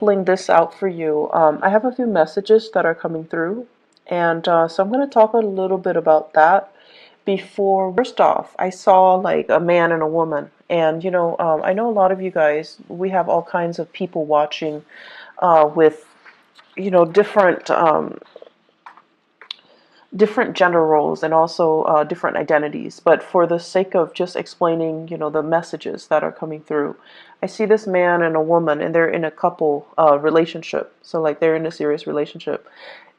Pulling this out for you. I have a few messages that are coming through, and so I'm going to talk a little bit about that. Before, first off, I saw like a man and a woman, and I know a lot of you guys. We have all kinds of people watching, with different gender roles and also different identities. But for the sake of just explaining, the messages that are coming through, I see this man and a woman, and they're in a couple relationship. So like they're in a serious relationship,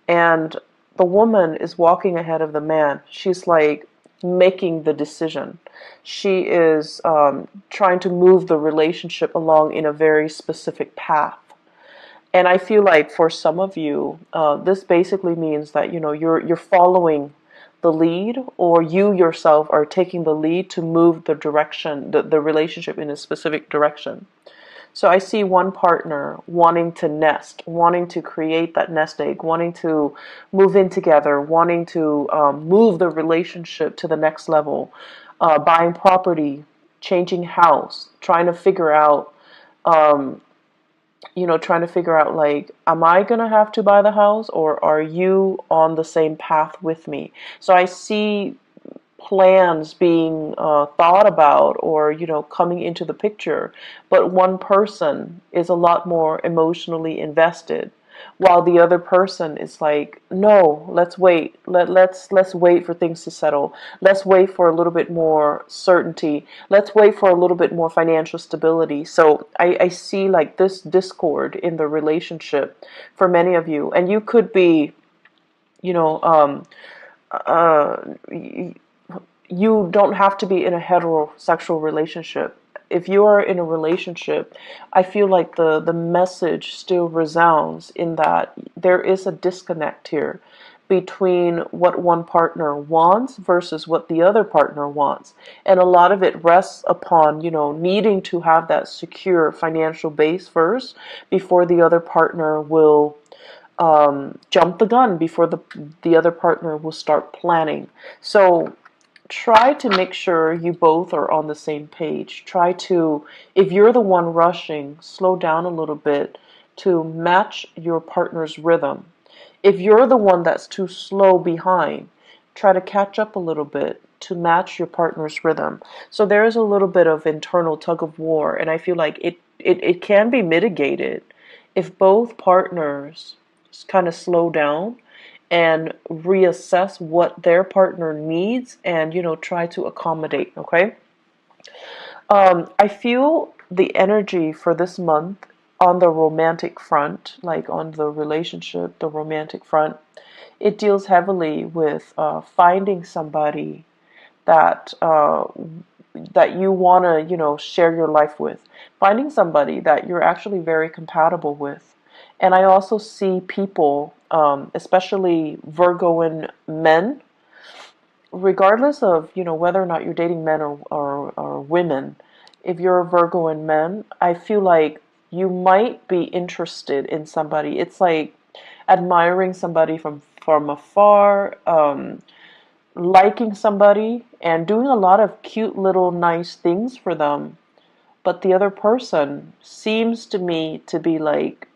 and the woman is walking ahead of the man. She's like making the decision. She is trying to move the relationship along in a very specific path. And I feel like for some of you, this basically means that you're following the lead, or you yourself are taking the lead to move the direction, the relationship in a specific direction. So I see one partner wanting to nest, wanting to create that nest egg, wanting to move in together, wanting to move the relationship to the next level, buying property, changing house, trying to figure out like, am I going to have to buy the house, or are you on the same path with me? So I see plans being thought about, or, coming into the picture, but one person is a lot more emotionally invested, while the other person is like, no, let's wait. Let's wait for things to settle. Let's wait for a little bit more certainty. Let's wait for a little bit more financial stability. So I see like this discord in the relationship for many of you. And you could be, you know, uh, you don't have to be in a heterosexual relationship. If you are in a relationship, I feel like the message still resounds in that there is a disconnect here between what one partner wants versus what the other partner wants. And a lot of it rests upon, needing to have that secure financial base first before the other partner will jump the gun, before the other partner will start planning. So try to make sure you both are on the same page. Try to, if you're the one rushing, slow down a little bit to match your partner's rhythm. If you're the one that's too slow behind, try to catch up a little bit to match your partner's rhythm. So there is a little bit of internal tug of war, and I feel like it can be mitigated if both partners kind of slow down and reassess what their partner needs, and try to accommodate. Okay. I feel the energy for this month on the romantic front, like on the relationship, the romantic front, it deals heavily with finding somebody that that you want to share your life with, finding somebody that you're actually very compatible with. And I also see people, especially Virgoan men, regardless of whether or not you're dating men or women. If you're a Virgoan man, I feel like you might be interested in somebody. It's like admiring somebody from afar, liking somebody and doing a lot of cute little nice things for them, but the other person seems to me to be like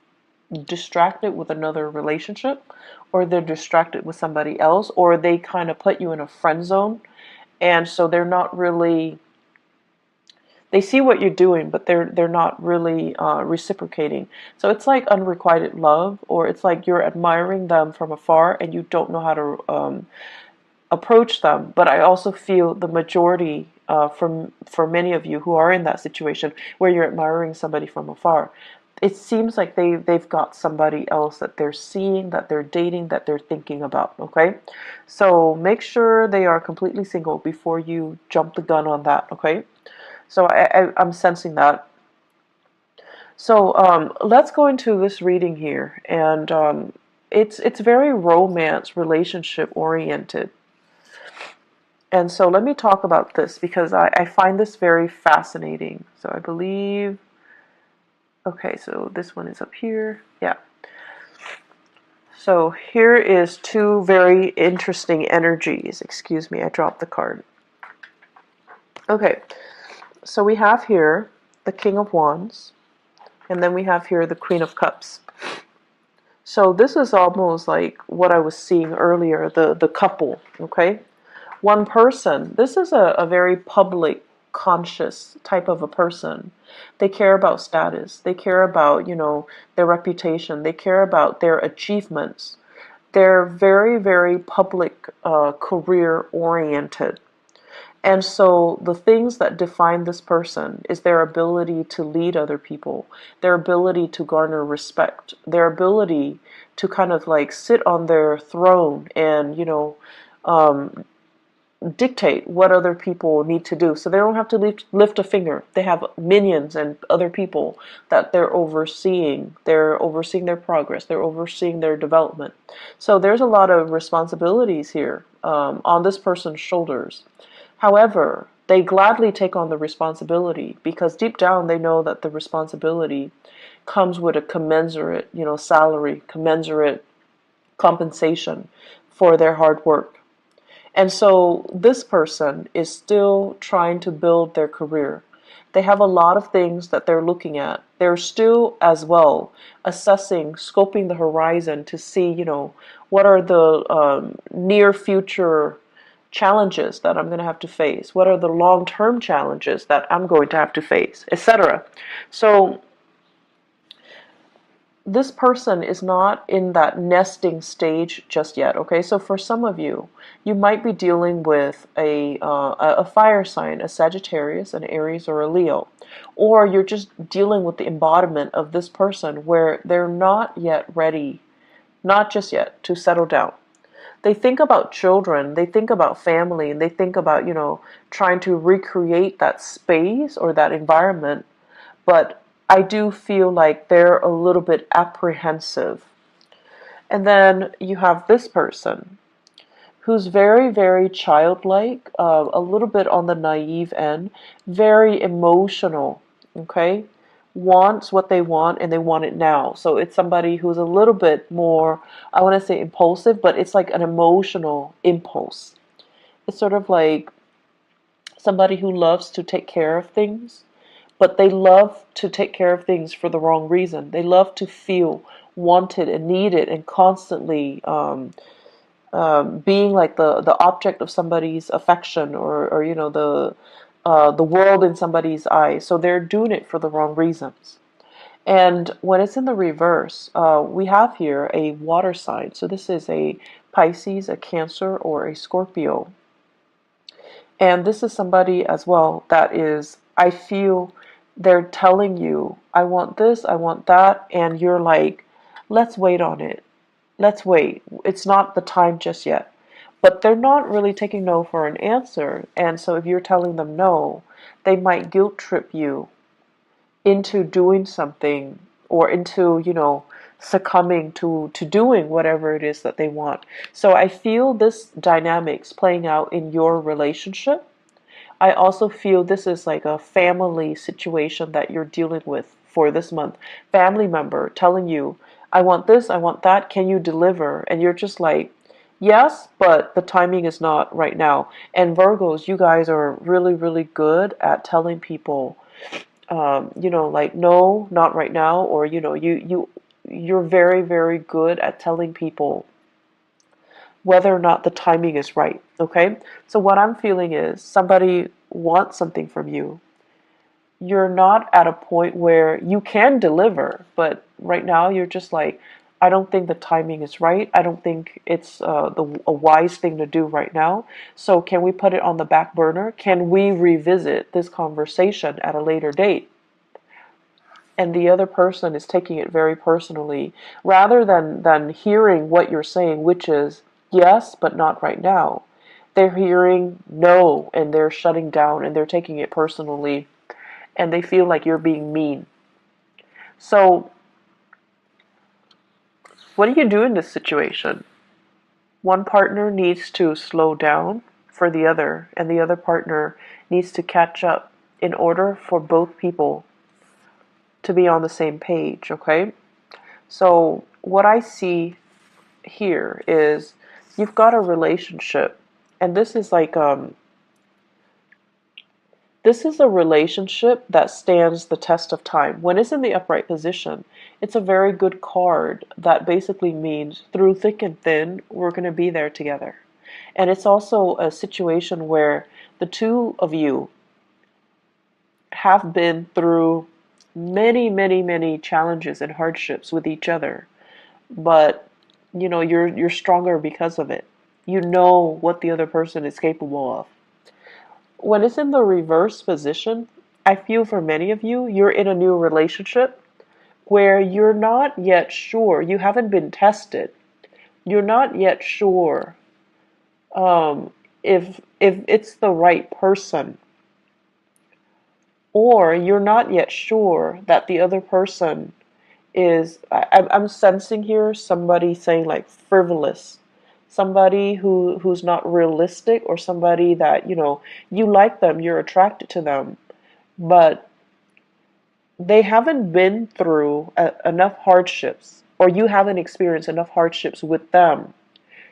distracted with another relationship, or they're distracted with somebody else, or they kind of put you in a friend zone, and so they're not really, they see what you're doing, but they're not really reciprocating. So it's like unrequited love, or it's like you're admiring them from afar and you don't know how to approach them. But I also feel the majority, for many of you who are in that situation where you're admiring somebody from afar, it seems like they've got somebody else that they're seeing, that they're dating, that they're thinking about. Okay, so make sure they are completely single before you jump the gun on that. Okay, so I'm sensing that. So let's go into this reading here, and it's very romance relationship oriented. And so let me talk about this because I find this very fascinating. So I believe, okay, so this one is up here. Yeah. So here is two very interesting energies. Excuse me, I dropped the card. Okay, so we have here the King of Wands, And then we have here the Queen of Cups. So this is almost like what I was seeing earlier, the couple, okay? One person, this is a very public, conscious type of a person. They care about status. They care about, their reputation. They care about their achievements. They're very, very public, career oriented. And so the things that define this person is their ability to lead other people, their ability to garner respect, their ability to kind of like sit on their throne and, dictate what other people need to do. So they don't have to lift a finger. They have minions and other people that they're overseeing. They're overseeing their progress. They're overseeing their development. So there's a lot of responsibilities here on this person's shoulders. However, they gladly take on the responsibility because deep down they know that the responsibility comes with a commensurate, salary, commensurate compensation for their hard work. And so this person is still trying to build their career. They have a lot of things that they're looking at. They're still as well assessing, scoping the horizon to see, what are the near future challenges that I'm going to have to face? What are the long-term challenges that I'm going to have to face, etc. So this person is not in that nesting stage just yet, okay? So for some of you, you might be dealing with a fire sign, a Sagittarius, an Aries, or a Leo. Or you're just dealing with the embodiment of this person where they're not yet ready, not just yet, to settle down. They think about children, they think about family, and they think about, trying to recreate that space or that environment. But I do feel like they're a little bit apprehensive. And then you have this person who's very, very childlike, a little bit on the naive end, very emotional, okay? Wants what they want and they want it now. So it's somebody who's a little bit more, I want to say impulsive, but it's like an emotional impulse. It's sort of like somebody who loves to take care of things, but they love to take care of things for the wrong reason. They love to feel wanted and needed and constantly being like the object of somebody's affection or the world in somebody's eyes. So they're doing it for the wrong reasons. And when it's in the reverse, we have here a water sign. So this is a Pisces, a Cancer, or a Scorpio. And this is somebody as well that is, I feel they're telling you, I want this, I want that, and you're like, let's wait on it. Let's wait. It's not the time just yet. But they're not really taking no for an answer. And so if you're telling them no, they might guilt trip you into doing something or into, succumbing to doing whatever it is that they want. So I feel this dynamics playing out in your relationship. I also feel this is like a family situation that you're dealing with for this month. Family member telling you, I want this, I want that, can you deliver? And you're just like, yes, but the timing is not right now. And Virgos, you guys are really, really good at telling people, like, no, not right now, or, you're very, very good at telling people whether or not the timing is right, okay? So what I'm feeling is somebody wants something from you. You're not at a point where you can deliver, but right now you're just like, I don't think the timing is right. I don't think it's a wise thing to do right now. So can we put it on the back burner? Can we revisit this conversation at a later date? And the other person is taking it very personally, rather than hearing what you're saying, which is yes, but not right now. They're hearing no, and they're shutting down, and they're taking it personally, and they feel like you're being mean. So what do you do in this situation? One partner needs to slow down for the other, and the other partner needs to catch up in order for both people to be on the same page, okay? So what I see here is you've got a relationship, and this is like This is a relationship that stands the test of time. When it's in the upright position, it's a very good card that basically means through thick and thin, we're going to be there together. And it's also a situation where the two of you have been through many, many, many challenges and hardships with each other. But you're stronger because of it. You know what the other person is capable of. When it's in the reverse position, I feel for many of you, you're in a new relationship where you're not yet sure, you haven't been tested. You're not yet sure if it's the right person, or you're not yet sure that the other person is. I'm sensing here somebody saying like frivolous, somebody who's not realistic, or somebody that you like them, you're attracted to them, but they haven't been through enough hardships, or you haven't experienced enough hardships with them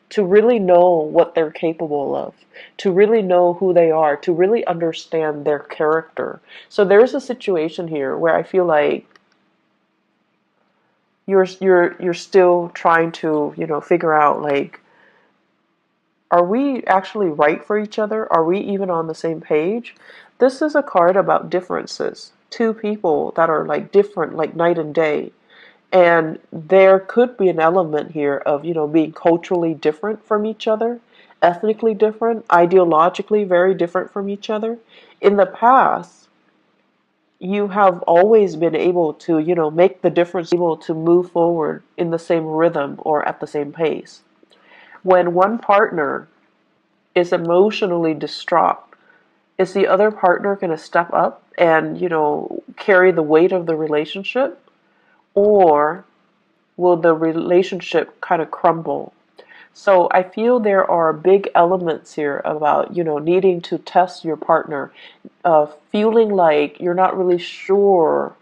to really know what they're capable of, to really know who they are, to really understand their character. So there's a situation here where I feel like you're still trying to, figure out, like, are we actually right for each other? Are we even on the same page? This is a card about differences. Two people that are like different, like night and day. And there could be an element here of, being culturally different from each other, ethnically different, ideologically very different from each other. In the past, you have always been able to, make the difference, able to move forward in the same rhythm or at the same pace. When one partner is emotionally distraught, is the other partner going to step up and, carry the weight of the relationship? Or will the relationship kind of crumble? So I feel there are big elements here about, needing to test your partner, feeling like you're not really sure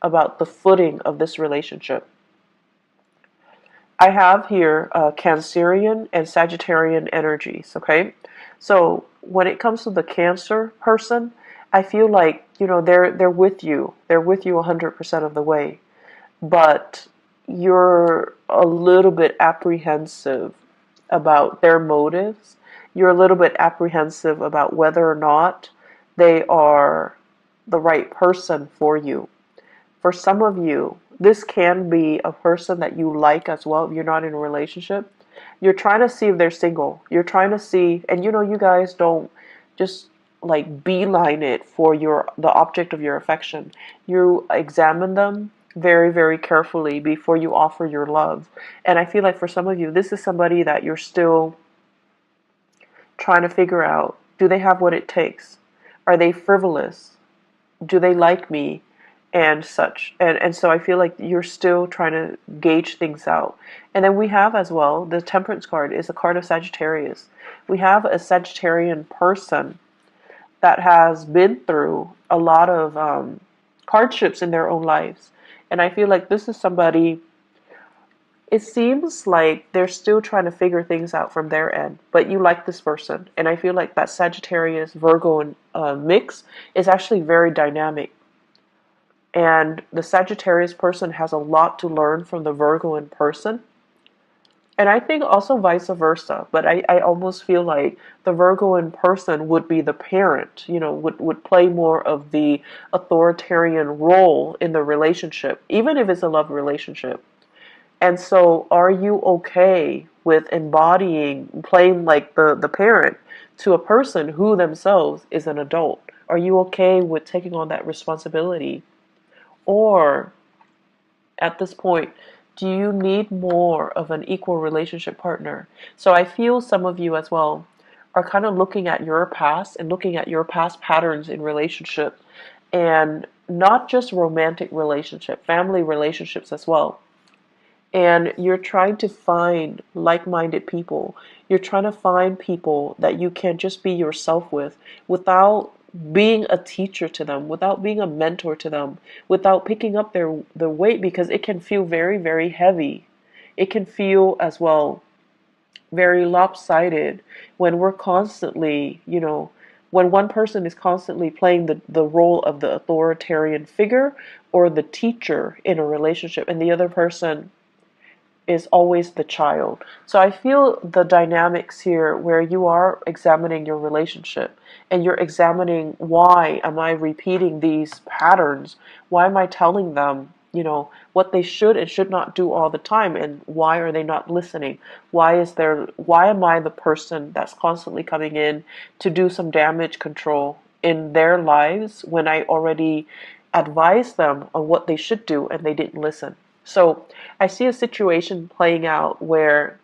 about the footing of this relationship. I have here Cancerian and Sagittarian energies, okay? So when it comes to the Cancer person, I feel like, they're with you. They're with you 100% of the way. But you're a little bit apprehensive about their motives. You're a little bit apprehensive about whether or not they are the right person for you. For some of you, this can be a person that you like as well if you're not in a relationship. You're trying to see if they're single. You're trying to see, and you guys don't just like beeline it for the object of your affection. You examine them very, very carefully before you offer your love. And I feel like for some of you, this is somebody that you're still trying to figure out, do they have what it takes? Are they frivolous? Do they like me? And such. And so I feel like you're still trying to gauge things out. And then we have as well, the Temperance card is a card of Sagittarius. We have a Sagittarian person that has been through a lot of hardships in their own lives. And I feel like this is somebody, it seems like they're still trying to figure things out from their end, but you like this person. And I feel like that Sagittarius Virgo mix is actually very dynamic. And the Sagittarius person has a lot to learn from the Virgoan person. And I think also vice versa. But I almost feel like the Virgoan person would be the parent, would play more of the authoritarian role in the relationship, even if it's a love relationship. And so are you okay with playing like the parent to a person who themselves is an adult? Are you okay with taking on that responsibility? Or at this point, do you need more of an equal relationship partner? So I feel some of you as well are kind of looking at your past and looking at your past patterns in relationship, and not just romantic relationship, family relationships as well. And you're trying to find like-minded people. You're trying to find people that you can just be yourself with without being a teacher to them, without being a mentor to them, without picking up their weight, because it can feel very, very heavy. It can feel as well very lopsided when we're constantly, when one person is constantly playing the role of the authoritarian figure or the teacher in a relationship, and the other person is always the child. So I feel the dynamics here where you are examining your relationship and you're examining, why am I repeating these patterns? Why am I telling them, what they should and should not do all the time, and why are they not listening? Why am I the person that's constantly coming in to do some damage control in their lives when I already advised them on what they should do and they didn't listen? So I see a situation playing out where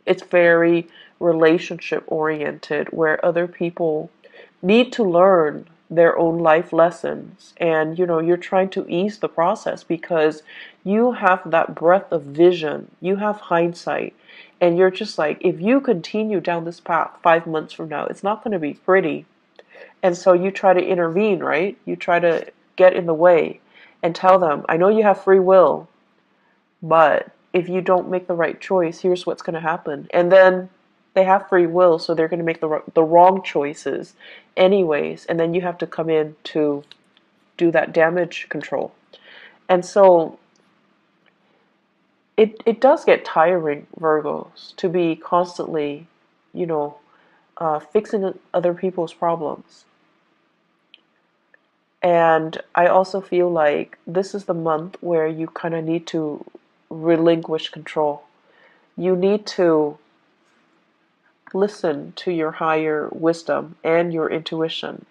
it's very relationship oriented, where other people need to learn their own life lessons, and you're trying to ease the process because you have that breadth of vision, you have hindsight, and you're just like, if you continue down this path 5 months from now, it's not going to be pretty. And so you try to intervene, right? You try to get in the way and tell them, I know you have free will, but if you don't make the right choice, here's what's going to happen. And then they have free will, so they're going to make the wrong choices anyways. And then you have to come in to do that damage control. And so it does get tiring, Virgos, to be constantly, fixing other people's problems. And I also feel like this is the month where you kind of need to relinquish control. You need to listen to your higher wisdom and your intuition.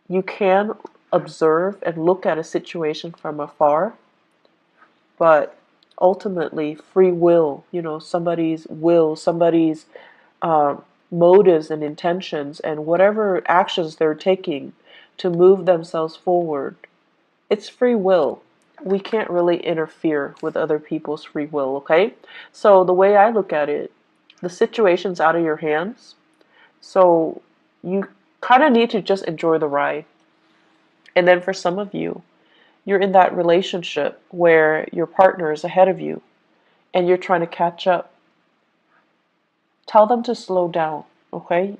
You can observe and look at a situation from afar, but ultimately, free will, somebody's uh, motives and intentions, and whatever actions they're taking to move themselves forward, it's free will. We can't really interfere with other people's free will, okay? So the way I look at it, the situation's out of your hands. So you kind of need to just enjoy the ride. And then for some of you, you're in that relationship where your partner is ahead of you and you're trying to catch up. Tell them to slow down, okay?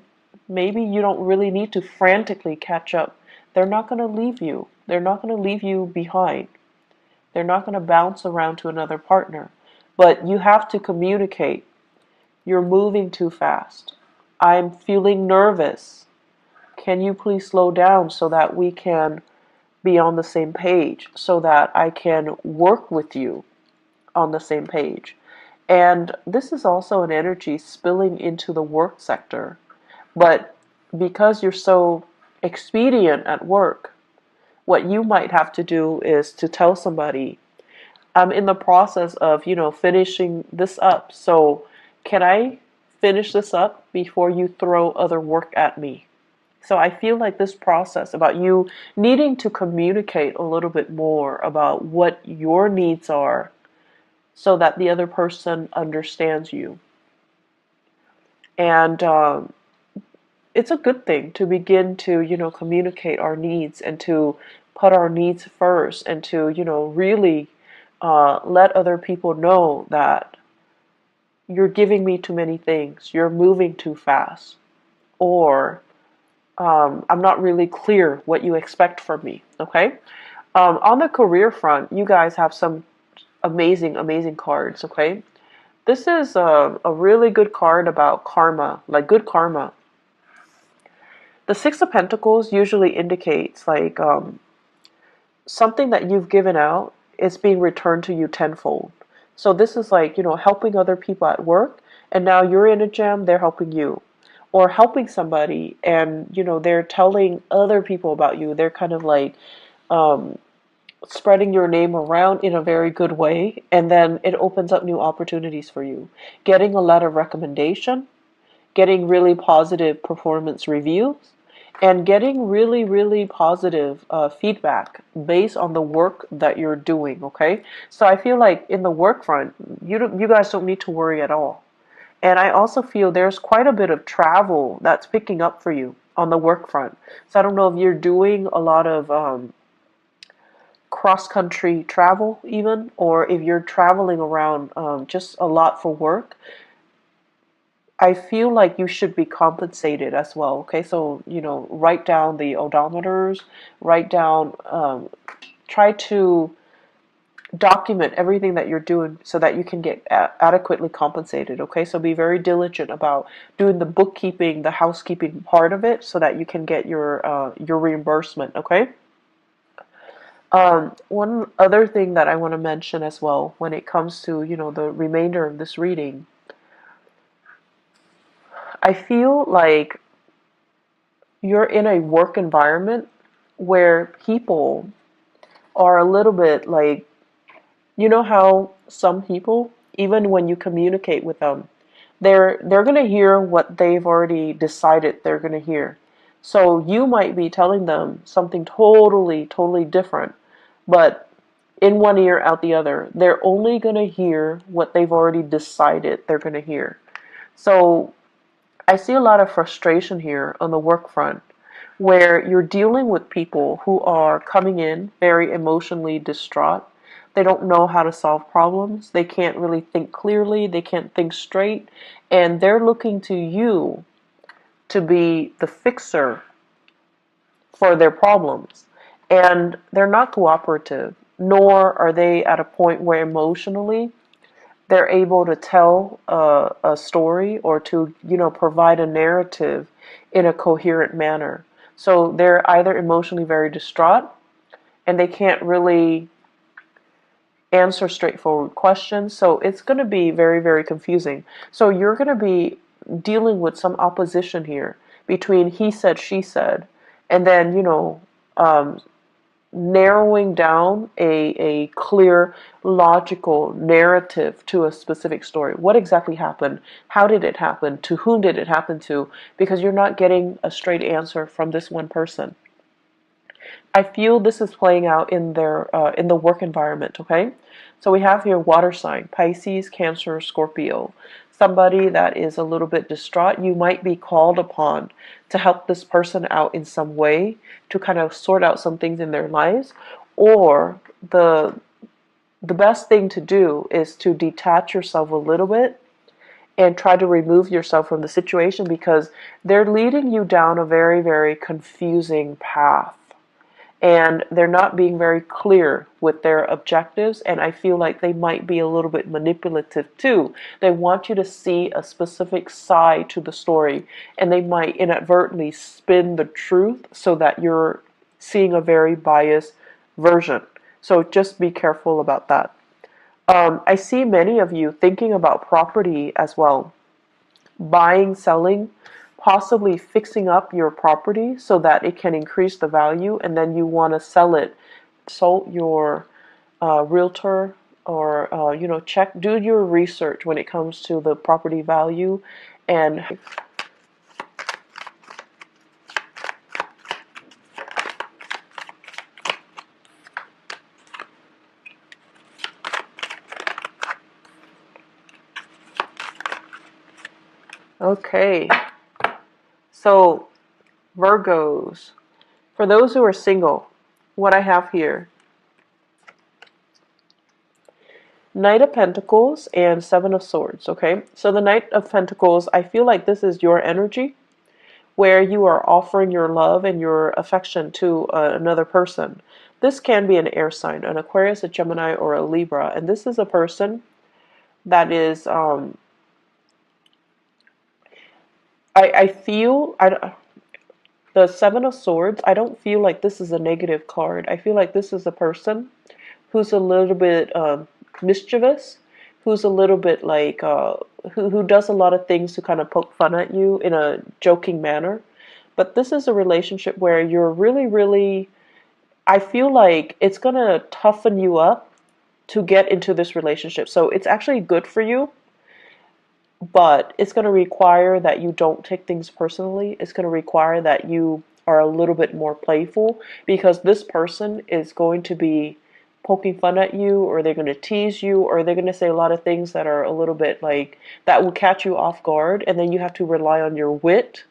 Maybe you don't really need to frantically catch up. They're not going to leave you. They're not going to leave you behind. They're not going to bounce around to another partner. But you have to communicate. You're moving too fast. I'm feeling nervous. Can you please slow down so that we can be on the same page, so that I can work with you on the same page? And this is also an energy spilling into the work sector. But because you're so expedient at work, what you might have to do is to tell somebody, I'm in the process of, finishing this up. So can I finish this up before you throw other work at me? So I feel like this process about you needing to communicate a little bit more about what your needs are so that the other person understands you. And it's a good thing to begin to, communicate our needs and to put our needs first, and to, really let other people know that you're giving me too many things, you're moving too fast, or I'm not really clear what you expect from me, okay? On the career front, you guys have some amazing, amazing cards, okay? This is a really good card about karma, like good karma. The Six of Pentacles usually indicates like something that you've given out is being returned to you tenfold. So this is like, helping other people at work, and now you're in a jam, they're helping you. Or helping somebody and, they're telling other people about you. They're kind of like spreading your name around in a very good way, and then it opens up new opportunities for you. Getting a letter of recommendation, getting really positive performance reviews, and getting really, really positive feedback based on the work that you're doing, okay? So I feel like in the work front, you guys don't need to worry at all. And I also feel there's quite a bit of travel that's picking up for you on the work front. So I don't know if you're doing a lot of cross-country travel even, or if you're traveling around just a lot for work. I feel like you should be compensated as well. Okay, so write down the odometers, write down, try to document everything that you're doing so that you can get adequately compensated. Okay, so be very diligent about doing the bookkeeping, the housekeeping part of it, so that you can get your reimbursement. Okay. One other thing that I want to mention as well when it comes to the remainder of this reading, I feel like you're in a work environment where people are a little bit like, how some people, even when you communicate with them, they're going to hear what they've already decided they're going to hear. So you might be telling them something totally different, but in one ear out the other. They're only going to hear what they've already decided they're going to hear. So I see a lot of frustration here on the work front, where you're dealing with people who are coming in very emotionally distraught. They don't know how to solve problems. They can't really think clearly. They can't think straight. And they're looking to you to be the fixer for their problems. And they're not cooperative, nor are they at a point where emotionally they're able to tell a story or to, provide a narrative in a coherent manner. So they're either emotionally very distraught and they can't really answer straightforward questions. So it's going to be very confusing. So you're going to be dealing with some opposition here between he said, she said, and then, um, narrowing down a clear, logical narrative to a specific story. What exactly happened? How did it happen? To whom did it happen to? Because you're not getting a straight answer from this one person. I feel this is playing out in the work environment. Okay, so we have here water sign: Pisces, Cancer, Scorpio. Somebody that is a little bit distraught. You might be called upon to help this person out in some way to kind of sort out some things in their lives, or the best thing to do is to detach yourself a little bit and try to remove yourself from the situation, because they're leading you down a very confusing path, and they're not being very clear with their objectives, and I feel like they might be a little bit manipulative too. They want you to see a specific side to the story, and they might inadvertently spin the truth so that you're seeing a very biased version. So just be careful about that. I see many of you thinking about property as well. Buying, selling, possibly fixing up your property so that it can increase the value, and then you want to sell it. Consult your realtor, or do your research when it comes to the property value. And okay, so Virgos, for those who are single, what I have here: Knight of Pentacles and Seven of Swords. Okay, so the Knight of Pentacles, I feel like this is your energy, where you are offering your love and your affection to another person. This can be an air sign, an Aquarius, a Gemini, or a Libra. And this is a person that is, I feel, the Seven of Swords, I don't feel like this is a negative card. I feel like this is a person who's a little bit mischievous, who's a little bit like, who does a lot of things to kind of poke fun at you in a joking manner. But this is a relationship where you're really, I feel like it's going to toughen you up to get into this relationship. So it's actually good for you, but it's going to require that you don't take things personally. It's going to require that you are a little bit more playful, because this person is going to be poking fun at you, or they're going to tease you, or they're going to say a lot of things that are a little bit like, that will catch you off guard, and then you have to rely on your wit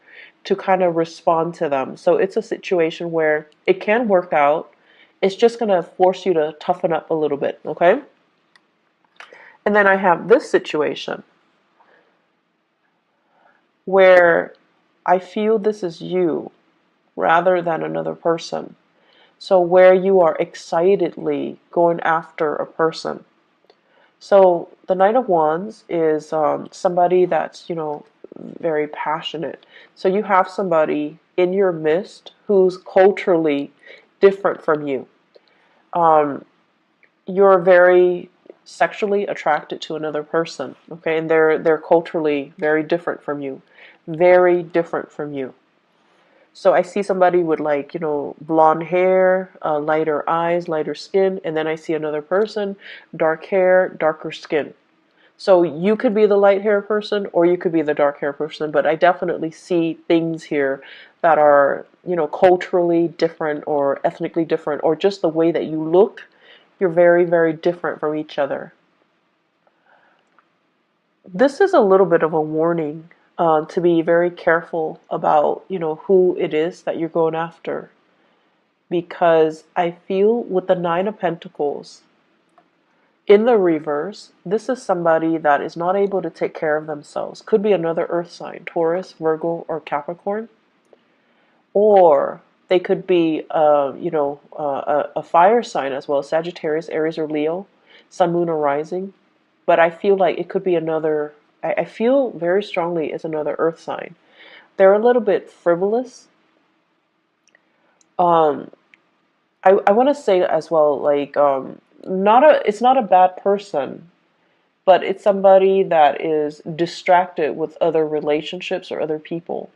to kind of respond to them. So it's a situation where it can work out. It's just going to force you to toughen up a little bit, okay? And then I have this situation. where I feel this is you rather than another person. So where you are excitedly going after a person. So the Knight of Wands is somebody that's, very passionate. So you have somebody in your midst who's culturally different from you. Um, you're very sexually attracted to another person, okay, and they're culturally very different from you, very different from you. So I see somebody with, like, blonde hair, lighter eyes, lighter skin, and then I see another person, dark hair, darker skin. So you could be the light hair person or you could be the dark hair person, but I definitely see things here that are, culturally different or ethnically different, or just the way that you look, you're very, very different from each other. This is a little bit of a warning, to be very careful about, who it is that you're going after. Because I feel with the Nine of Pentacles, in the reverse, this is somebody that is not able to take care of themselves. Could be another earth sign, Taurus, Virgo, or Capricorn. Or they could be, a fire sign as well, Sagittarius, Aries, or Leo, Sun, Moon, or Rising. But I feel like it could be another, I feel very strongly it's another earth sign. They're a little bit frivolous. Um, I want to say as well, like, it's not a bad person, but it's somebody that is distracted with other relationships or other people.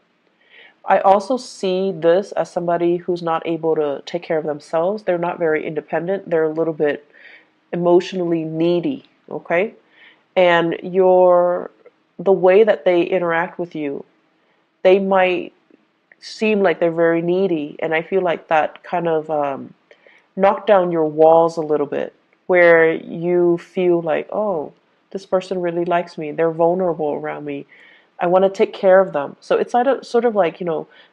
I also see this as somebody who's not able to take care of themselves. They're not very independent. They're a little bit emotionally needy, okay? And the way that they interact with you, they might seem like they're very needy, and I feel like that kind of knock down your walls a little bit, where you feel like, oh, this person really likes me. They're vulnerable around me. I want to take care of them. So it's sort of like,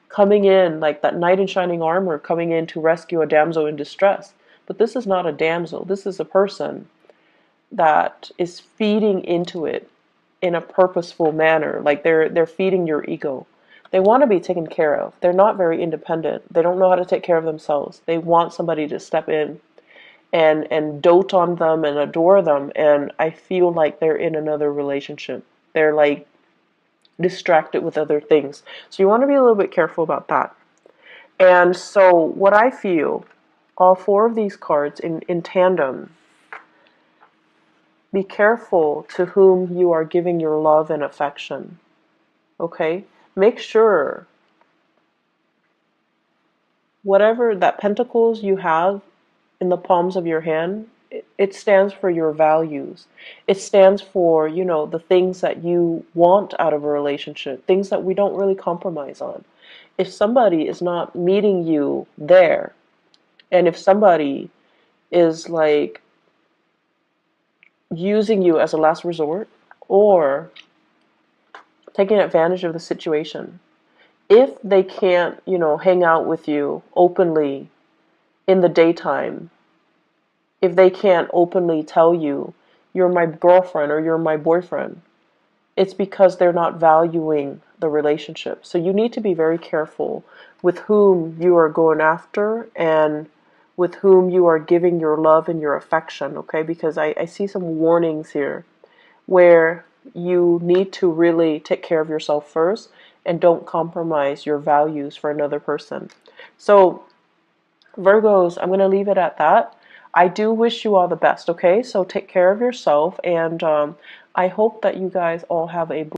coming in like that knight in shining armor, coming in to rescue a damsel in distress. But this is not a damsel. This is a person that is feeding into it in a purposeful manner. Like they're feeding your ego. They want to be taken care of. They're not very independent. They don't know how to take care of themselves. They want somebody to step in and dote on them and adore them. And I feel like they're in another relationship. They're like distracted with other things. So you want to be a little bit careful about that. And so what I feel, all four of these cards in tandem, be careful to whom you are giving your love and affection. Okay? Make sure whatever that pentacles you have in the palms of your hand, it stands for your values. It stands for, the things that you want out of a relationship, things that we don't really compromise on. If somebody is not meeting you there, and if somebody is like using you as a last resort or taking advantage of the situation, if they can't, hang out with you openly in the daytime, if they can't openly tell you, you're my girlfriend or you're my boyfriend, it's because they're not valuing the relationship. So you need to be very careful with whom you are going after and with whom you are giving your love and your affection, okay? Because I see some warnings here where you need to really take care of yourself first and don't compromise your values for another person. So Virgos, I'm going to leave it at that. I do wish you all the best, okay? So take care of yourself, and I hope that you guys all have a